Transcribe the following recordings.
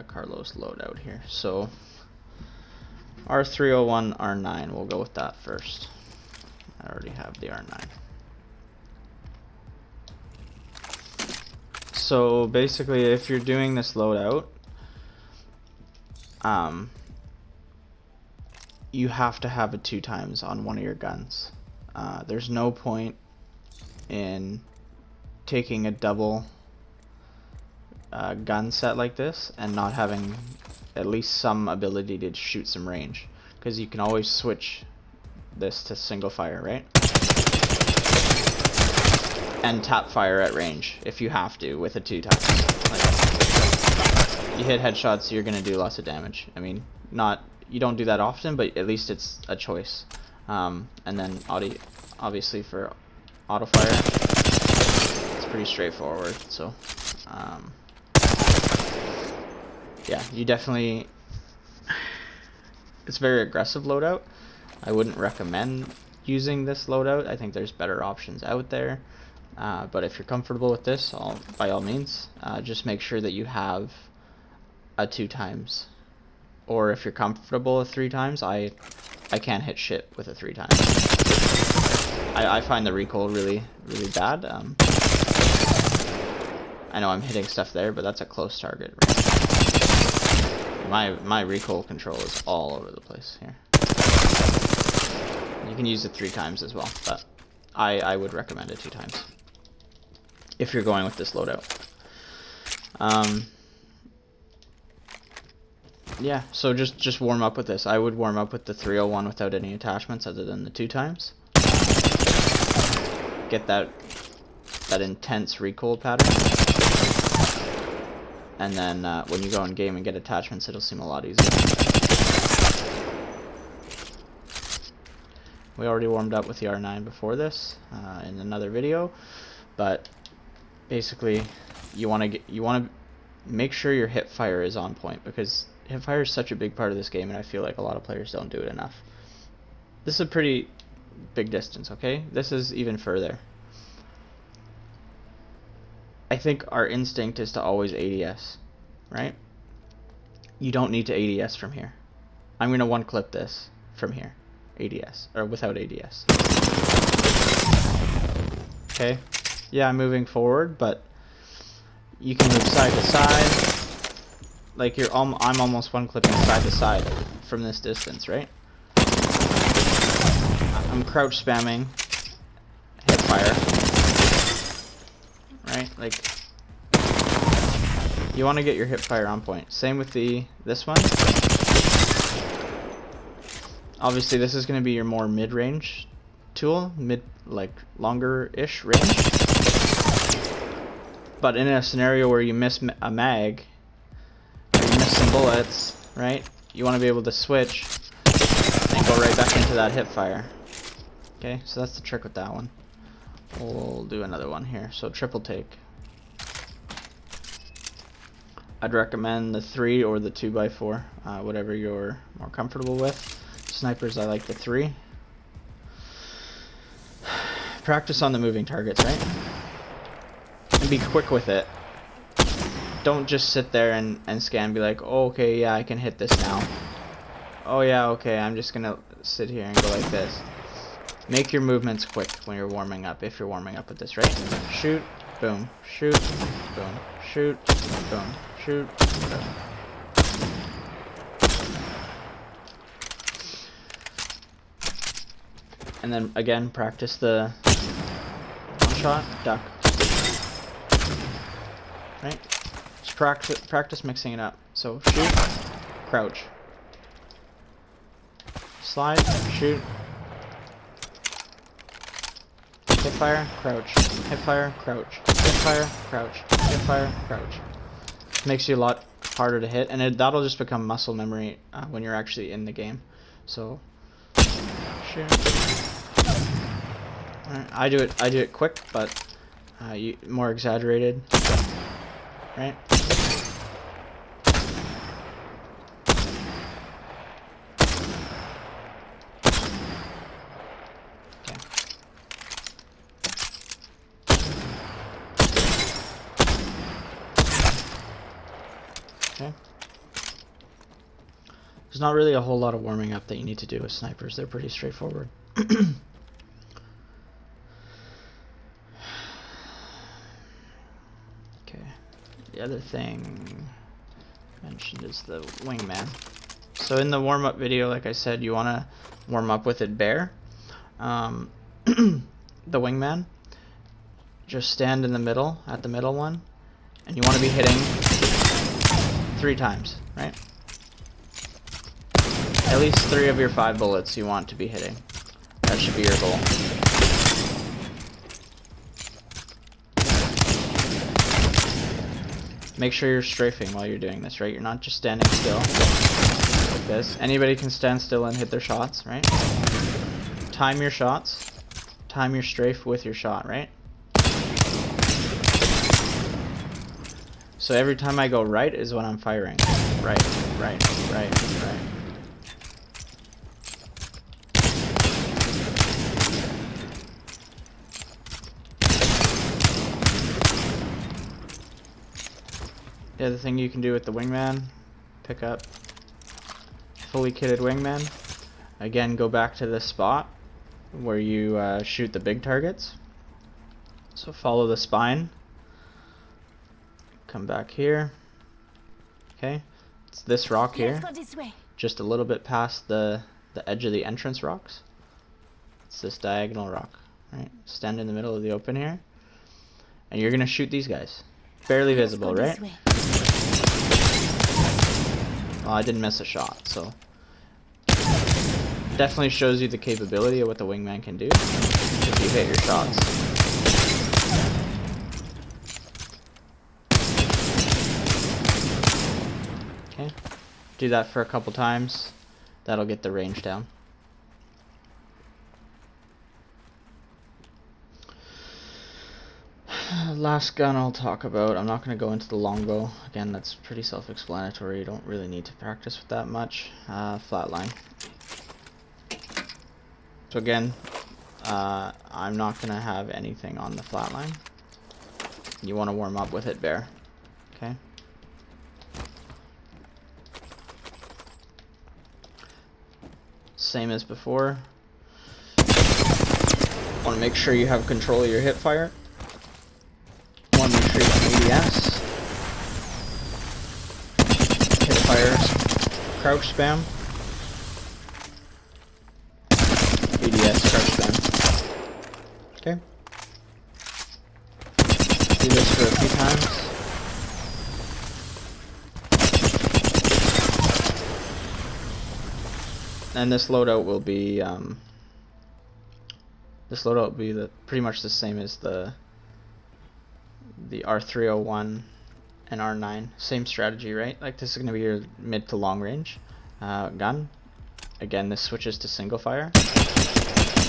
Carlos loadout here. So R301, R9, we'll go with that first. I already have the R9. So basically, if you're doing this loadout, you have to have a 2x on one of your guns. There's no point in taking a double gun set like this and not having at least some ability to shoot some range, because you can always switch this to single fire, right? And tap fire at range if you have to with a 2x. Like, you hit headshots, you're gonna do lots of damage. I mean, you don't do that often, but at least it's a choice. And then obviously for auto fire, it's pretty straightforward. So yeah, you definitely, it's very aggressive loadout. I wouldn't recommend using this loadout. I think there's better options out there. But if you're comfortable with this, by all means, just make sure that you have a 2x. Or if you're comfortable with 3x, I can't hit shit with a 3x. I find the recoil really bad. I know I'm hitting stuff there, but that's a close target, right? My recoil control is all over the place here. You can use it 3x as well, but I would recommend it 2x if you're going with this loadout. Yeah, so just warm up with this. I would warm up with the 301 without any attachments other than the 2x. Get that intense recoil pattern. And then when you go in game and get attachments, it'll seem a lot easier. We already warmed up with the R9 before this in another video, but basically you want to make sure your hip fire is on point, because hip fire is such a big part of this game, and I feel like a lot of players don't do it enough. This is a pretty big distance, okay? This is even further. I think our instinct is to always ADS, right? You don't need to ADS from here. I'm going to one clip this from here. ADS, or without ADS. Okay? Yeah, I'm moving forward, but you can move side to side. Like I'm almost one clipping side to side from this distance, right? I'm crouch spamming hip fire. Right? Like, you want to get your hip fire on point. Same with this one. Obviously, this is going to be your more mid-range tool, like longer-ish range. But in a scenario where you miss a mag, or you miss some bullets, right? You want to be able to switch and go right back into that hip fire. Okay, so that's the trick with that one. We'll do another one here. So triple take. I'd recommend the 3 or the 2x4, whatever you're more comfortable with. Snipers, I like the 3. Practice on the moving targets, right? And be quick with it. Don't just sit there and scan and be like, oh, okay, yeah, I can hit this now. Oh yeah, okay, I'm just gonna sit here and go like this. Make your movements quick when you're warming up, if you're warming up with this, right? Shoot, boom, shoot, boom, shoot, boom, shoot, boom. And then again, practice the one shot, duck. Right? Just practice mixing it up. So shoot, crouch. Slide, shoot. Hip fire, crouch. Hip fire, crouch. Hip fire, crouch. Hip fire, crouch. Makes you a lot harder to hit, and that'll just become muscle memory when you're actually in the game. So, shoot. I do it quick, but more exaggerated, right? Okay. There's not really a whole lot of warming up that you need to do with snipers. They're pretty straightforward. Okay. The other thing mentioned is the wingman. So in the warm-up video, like I said, you want to warm up with it bare. The wingman. Just stand in the middle, at the middle one, and you want to be hitting 3 times, right? At least 3 of your 5 bullets you want to be hitting. That should be your goal. Make sure you're strafing while you're doing this, right? You're not just standing still like this. Anybody can stand still and hit their shots, right? Time your shots. Time your strafe with your shot, right? So every time I go right is when I'm firing. Right, right, right, right. The other thing you can do with the wingman, pick up fully kitted wingman. Again, go back to this spot where you shoot the big targets. So follow the spine. Come back here. Okay, it's this rock here, just a little bit past the edge of the entrance rocks. It's this diagonal rock, right? Stand in the middle of the open here, and you're gonna shoot these guys. Barely visible, right? Well, I didn't miss a shot, so definitely shows you the capability of what the wingman can do if you hit your shots. Okay, do that for a couple times. That'll get the range down. Last gun I'll talk about. I'm not going to go into the longbow. Again, that's pretty self-explanatory. You don't really need to practice with that much. Flatline. So again, I'm not going to have anything on the flatline. You want to warm up with it bare. Okay. Same as before. Want to make sure you have control of your hip fire. Want to make sure you have ADS. Hip fire, crouch spam. ADS, crouch spam. Okay. Do this for a few times. And this loadout will be pretty much the same as the R301 and R9. Same strategy, right? Like this is going to be your mid to long range gun. Again, this switches to single fire.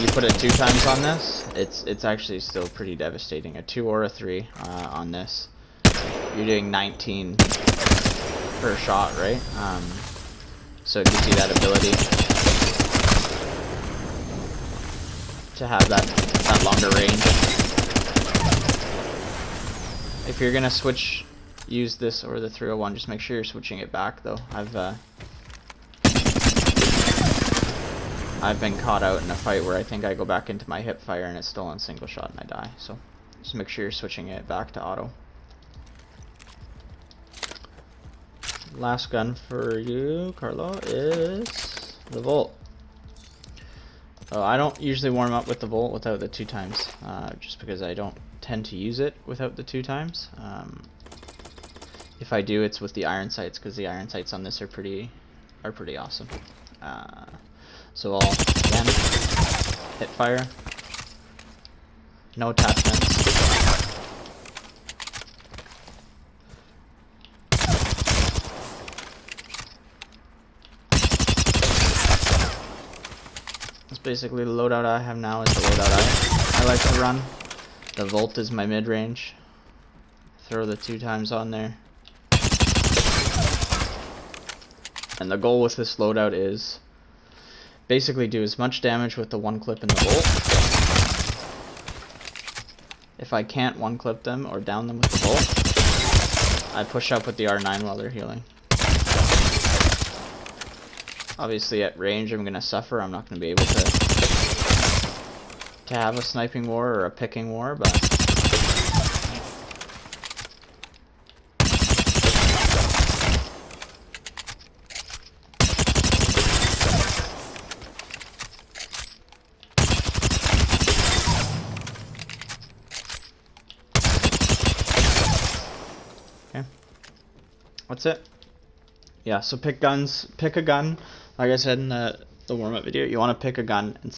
You put it 2 times on this, it's actually still pretty devastating. A 2 or a 3 on this, you're doing 19 per shot, right? So it gives you that ability to have that longer range. If you're gonna use this or the 301, just make sure you're switching it back though. I've been caught out in a fight where I think I go back into my hip fire and it's still on single shot and I die. So just make sure you're switching it back to auto. Last gun for you, Carlo, is the Volt. I don't usually warm up with the Volt without the 2 times, just because I don't tend to use it without the 2 times. If I do, it's with the iron sights, because the iron sights on this are pretty awesome. So I'll again hit fire, no attachments. That's basically the loadout I have now. Is the loadout I like to run. The Volt is my mid range. Throw the 2 times on there. And the goal with this loadout is basically do as much damage with the 1 clip in the Volt. If I can't 1 clip them or down them with the Volt, I push up with the R9 while they're healing. Obviously at range I'm gonna suffer. I'm not gonna be able to have a sniping war or a picking war, but okay. What's it? Yeah, so pick guns. Pick a gun. Like I said in the warm-up video, you want to pick a gun and